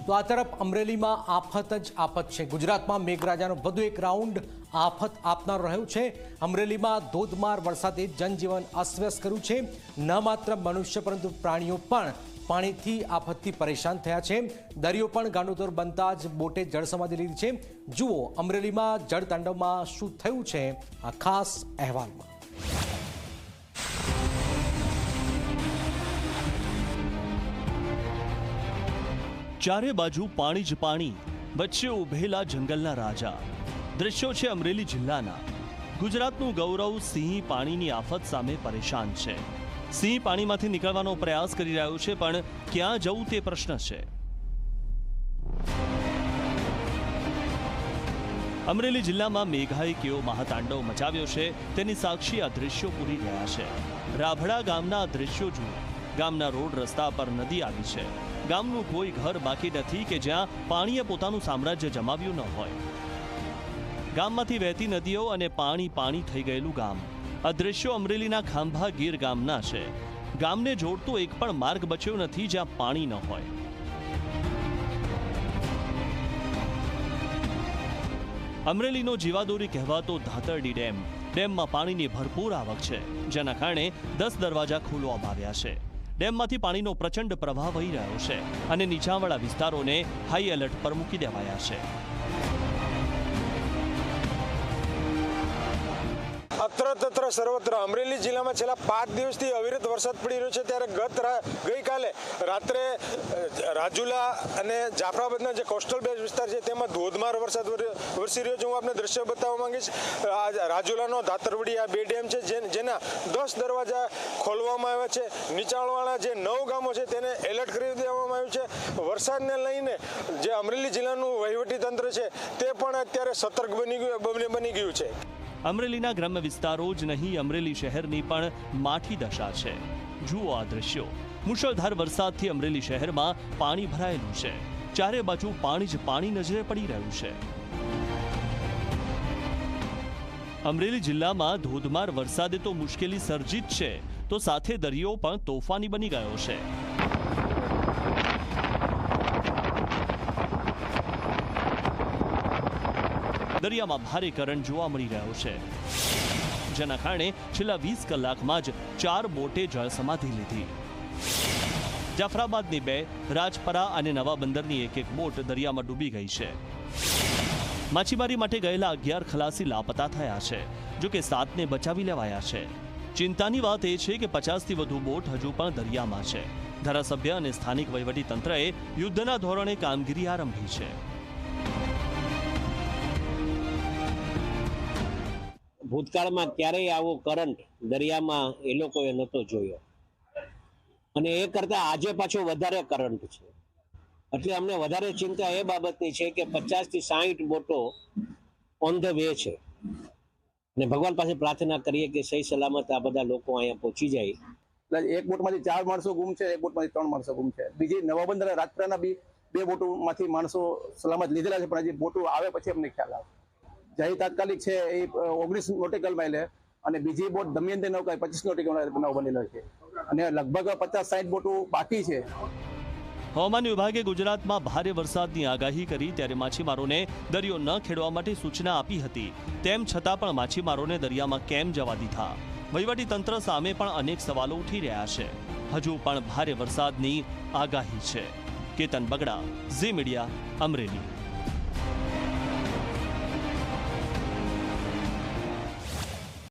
તો આ તરફ અમરેલીમાં આફત જ આફત છે। ગુજરાતમાં મેઘરાજાનો વધુ એક રાઉન્ડ આફત આપનાર રહ્યો છે। અમરેલીમાં ધોધમાર વરસાદે જનજીવન અસ્તવ્યસ્ત કર્યું છે। ન માત્ર મનુષ્ય પરંતુ પ્રાણીઓ પણ પાણીથી આફતથી પરેશાન થયા છે। દરિયો પણ ગાંડોતર બનતા જ બોટે જળ સમાધિ લીધી છે। જુઓ અમરેલીમાં જળતાંડવમાં શું થયું છે આ ખાસ અહેવાલમાં। ચારે બાજુ પાણી જ પાણી, વચ્ચે ઉભેલા જંગલના રાજા। દ્રશ્યો છે અમરેલી જિલ્લાના। ગુજરાતનું ગૌરવ સિંહ પાણીની આફત સામે પરેશાન છે। સિંહ પાણીમાંથી નીકળવાનો પ્રયાસ કરી રહ્યો છે, પણ ક્યાં જવું તે પ્રશ્ન છે। અમરેલી જિલ્લામાં મેઘાએ કેવો મહાતાંડવ મચાવ્યો છે તેની સાક્ષી આ દ્રશ્યો પૂરી રહ્યા છે। રાભડા ગામના આ દ્રશ્યો જુઓ। ગામના રોડ રસ્તા પર નદી આવી છે। ગામનું કોઈ ઘર બાકી નથી કે જ્યાં પાણીએ પોતાનું સામ્રાજ્ય જમાવ્યું ન હોય। ગામમાંથી વહેતી નદીઓ અને પાણી થઈ ગયેલું ગામ। આ દ્રશ્યો અમરેલીના ખાંભા ગીર ગામના છે। ગામને જોડતો એક પણ માર્ગ બચ્યો નથી જ્યાં પાણી ન હોય। અમરેલીનો જીવાદોરી કહેવાતો ધાતરડી ડેમમાં પાણીની ભરપૂર આવક છે, જેના કારણે 10 દરવાજા ખોલવામાં આવ્યા છે। ડેમમાંથી પાણીનો પ્રચંડ પ્રવાહ વહી રહ્યો છે અને નીચાણવાળા વિસ્તારોને હાઈ એલર્ટ પર મૂકી દેવાયા છે। અત્ર સર્વત્ર અમરેલી જિલ્લામાં છેલ્લા 5 દિવસથી અવિરત વરસાદ પડી રહ્યો છે। ત્યારે ગઈકાલે રાત્રે રાજુલા અને જાફરાબાદના જે કોસ્ટલ બેલ્ટ વિસ્તાર છે તેમાં ધોધમાર વરસાદ વરસી રહ્યો છે। હું આપને દ્રશ્ય બતાવવા માંગીશ। રાજુલાનો ધાતરવડી આ 2 ડેમ છે જેના 10 દરવાજા ખોલવામાં આવ્યા છે। નીચાણવાળા જે 9 ગામો છે તેને એલર્ટ કરી દેવામાં આવ્યું છે। વરસાદને લઈને જે અમરેલી જિલ્લાનું વહીવટી તંત્ર છે તે પણ અત્યારે સતર્ક બની ગયું છે। અમરેલીના ગ્રામ્ય વિસ્તારો જ નહીં, અમરેલી શહેરની પણ માઠી દશા છે। જુઓ આ દ્રશ્યો। મુશળધાર વરસાદથી અમરેલી શહેરમાં પાણી ભરાયેલું છે। ચારે બાજુ પાણી જ પાણી નજરે પડી રહ્યું છે। અમરેલી જિલ્લામાં ધોધમાર વરસાદે તો મુશ્કેલી સર્જી જ છે, તો સાથે દરિયો પણ તોફાની બની ગયો છે। દરિયામાં ભારે કરંટ જોવા મળી રહ્યો છે, જેના કારણે છેલ્લા 20 કલાકમાં જ 4 બોટે જળ સમાધિ લીધી। જાફરાબાદની 2, રાજપરા અને નવા બંદરની 1 બોટ દરિયામાં ડૂબી ગઈ છે। માછીમારી માટે ગયેલા 11 ખલાસી લાપતા થયા છે, જો કે 7ને બચાવી લેવાયા છે। ચિંતાની વાત એ છે કે 50થી વધુ બોટ હજુ પણ દરિયામાં છે। ધારાસભ્ય અને સ્થાનિક વહીવટી તંત્રએ યુદ્ધના ધોરણે કામગીરી આરંભી છે। ભૂતકાળમાં ક્યારેય આવો કરંટ દરિયામાં એ લોકોએ નહોતો જોયો, અને એ કરતા આજે પાછો વધારે કરંટ છે। એટલે અમને વધારે ચિંતા એ બાબતની છે કે 50 થી 60 બોટો ઓન ધ વે છે, અને ભગવાન પાસે પ્રાર્થના કરીએ કે સહી સલામત આ બધા લોકો અહીંયા પહોંચી જાય। એક બોટમાંથી 4 માણસો ગુમ છે, એક બોટમાંથી 3 માણસો ગુમ છે। બીજી નવાબંદર રાજપરાના 2 બોટોમાંથી માણસો સલામત લીધેલા છે, પણ હજી બોટો આવે પછી અમને ખ્યાલ આવે। જય તાત્કાલિક છે એ 19 નોટિકલ માઇલે, અને બીજી બોટ દમયંતી નૌકા 25 નોટિકલ બનાવ બનેલો છે, અને લગભગ 50-60 બોટો બાકી છે। હવામાન વિભાગે ગુજરાતમાં ભારે વરસાદની આગાહી કરી, ત્યારે માછીમારોને દરિયો ન ખેડવા માટે સૂચના આપી હતી। તેમ છતાં પણ માછીમારોને દરિયામાં કેમ જવા દીધા? વહીવટી તંત્ર સામે પણ અનેક સવાલો ઉઠી રહ્યા છે। હજુ પણ ભારે વરસાદની આગાહી છે। કેતન બગડા, ઝી મીડિયા, અમરેલી।